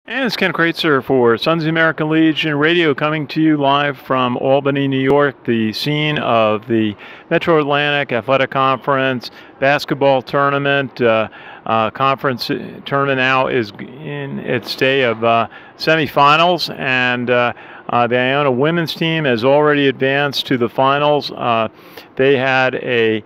And it's Ken Kraetzer for Sons of the American Legion Radio, coming to you live from Albany, New York, the scene of the Metro Atlantic Athletic Conference basketball tournament. Conference tournament now is in its day of semifinals, and the Iona women's team has already advanced to the finals. They had a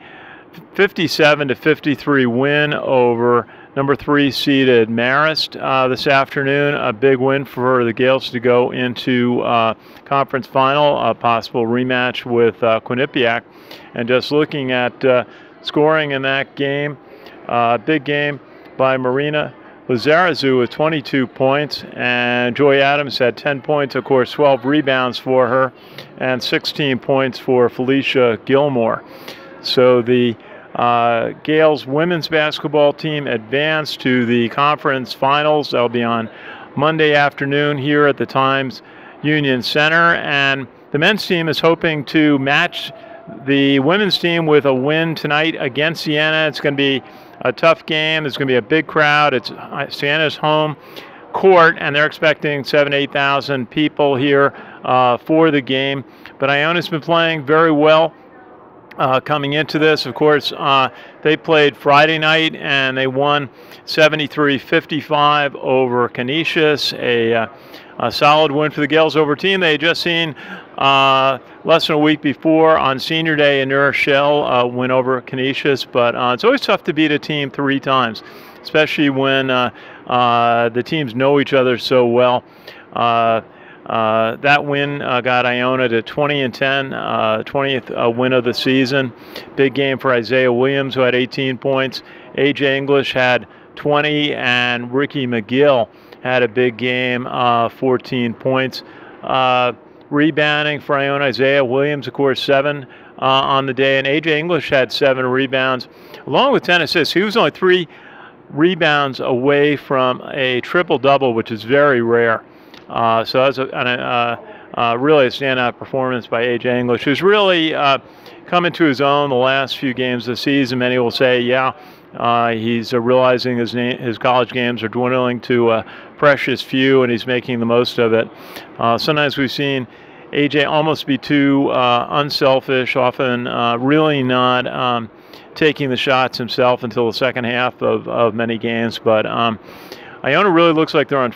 57-53 win over number 3 seeded Marist this afternoon. A big win for the Gales to go into conference final, a possible rematch with Quinnipiac. And just looking at scoring in that game, big game by Marina Lazarazu with 22 points, and Joy Adams had 10 points, of course 12 rebounds for her, and 16 points for Felicia Gilmore. So the Gales women's basketball team advanced to the conference finals. They'll be on Monday afternoon here at the Times Union Center, and the men's team is hoping to match the women's team with a win tonight against Siena. It's going to be a tough game. There's going to be a big crowd. It's Siena's home court, and they're expecting 7,000-8,000 people here for the game. But Iona's been playing very well coming into this. Of course, they played Friday night and they won 73-55 over Canisius, a solid win for the Gales over team they had just seen less than a week before on Senior Day in New Rochelle, win over Canisius. But it's always tough to beat a team 3 times, especially when the teams know each other so well. That win got Iona to 20-10, 20th win of the season. Big game for Isaiah Williams, who had 18 points. A.J. English had 20, and Ricky McGill had a big game, 14 points. Rebounding for Iona, Isaiah Williams, of course, 7 on the day, and A.J. English had 7 rebounds, along with 10 assists. He was only 3 rebounds away from a triple-double, which is very rare. So that was really a standout performance by A.J. English, who's really come into his own the last few games of the season. Many will say, yeah, he's realizing his college games are dwindling to a precious few, and he's making the most of it. Sometimes we've seen A.J. almost be too unselfish, often really not taking the shots himself until the second half of many games. But Iona really looks like they're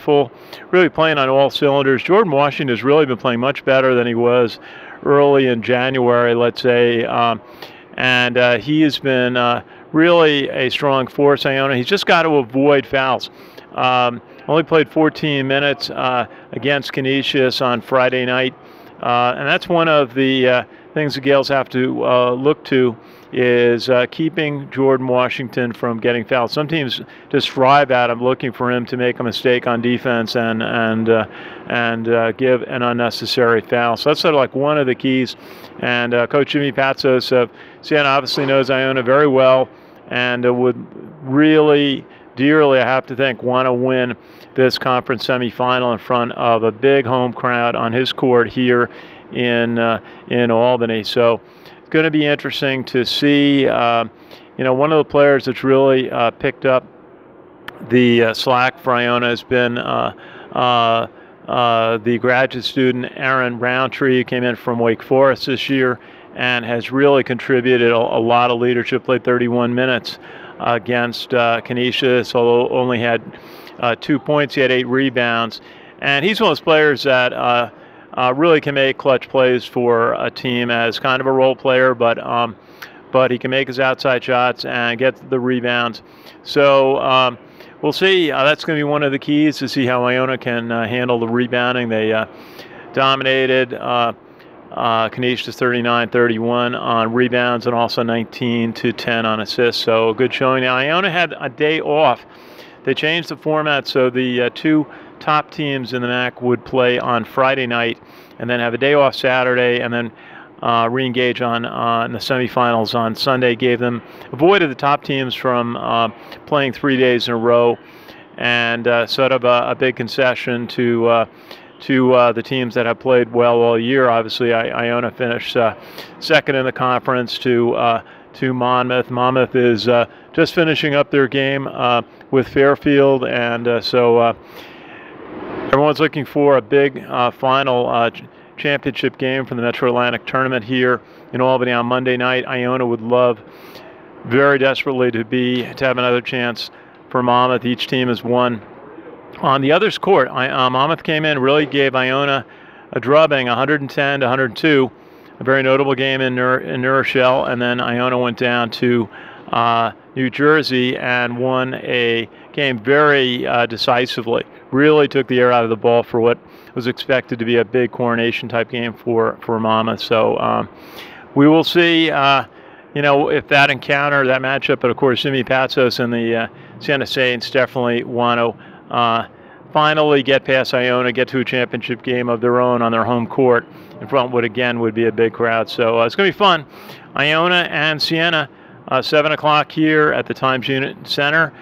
really playing on all cylinders. Jordan Washington has really been playing much better than he was early in January, let's say, and he has been really a strong force, Iona. He's just got to avoid fouls. Only played 14 minutes against Canisius on Friday night, and that's one of the things the Gales have to look to, is keeping Jordan Washington from getting fouled. Some teams just thrive at him, looking for him to make a mistake on defense and give an unnecessary foul. So that's sort of like one of the keys. And Coach Jimmy Patsos of Siena obviously knows Iona very well, and would really dearly, I have to think, want to win this conference semifinal in front of a big home crowd on his court here in Albany. So it's going to be interesting to see. One of the players that's really picked up the slack for Iona has been the graduate student Aaron Roundtree, who came in from Wake Forest this year and has really contributed a lot of leadership. Played 31 minutes against Canisius, although only had 2 points. He had 8 rebounds, and he's one of those players that really can make clutch plays for a team as kind of a role player, but he can make his outside shots and get the rebounds. So we'll see. That's going to be one of the keys to see how Iona can handle the rebounding. They dominated Canisius 39-31 on rebounds, and also 19-10 on assists. So a good showing. Now Iona had a day off. They changed the format so the 2 top teams in the MAAC would play on Friday night, and then have a day off Saturday, and then re-engage in the semifinals on Sunday. Avoided the top teams from playing 3 days in a row, and sort of a big concession to the teams that have played well all year. Obviously, Iona finished second in the conference to Monmouth. Monmouth is just finishing up their game with Fairfield, and so Everyone's looking for a big final championship game from the Metro Atlantic tournament here in Albany on Monday night. Iona would love very desperately to have another chance for Monmouth. Each team has won on the other's court. Monmouth came in, really gave Iona a drubbing, 110 to 102. A very notable game in New Rochelle, and then Iona went down to New Jersey and won a game very decisively. Really took the air out of the ball for what was expected to be a big coronation type game for Monmouth. So we will see, if that encounter, that matchup. But of course, Jimmy Patsos and the Siena Saints definitely want to finally get past Iona, get to a championship game of their own on their home court in front of what again would be a big crowd. So it's going to be fun. Iona and Siena, 7 o'clock here at the Times Unit Center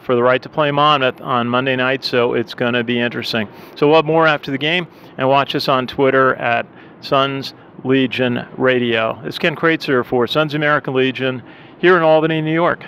for the right to play Monmouth on Monday night. So it's going to be interesting. So we'll have more after the game, and watch us on Twitter at Sons Legion Radio. This is Ken Kraetzer for Sons American Legion here in Albany, New York.